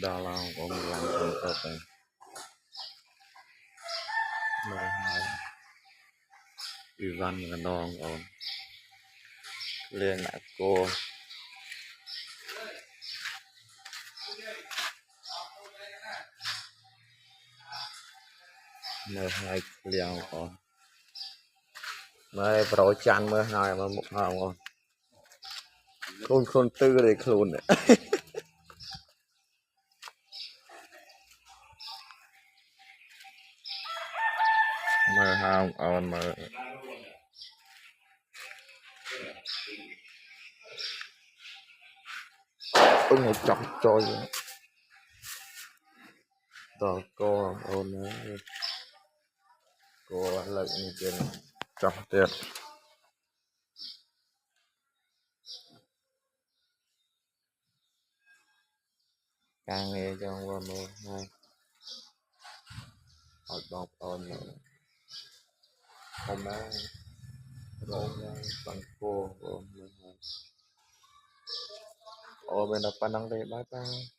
đào lao có một làm trong tập này mà hai ủy văn và đòn ổn liền lại cô mơ hai liền ổn mơ pro chan mơ hai mà một hào ổn khôn khôn tư để khôn đấy mơ hào ổn mơ ưng một chọc trôi tờ cô ổn cô lệnh như kia chọc tiệt càng nghe cho qua mơ hai ở bọc ổn hôm nay rồi bằng cô ổn ổn bên đó panang đây bye bye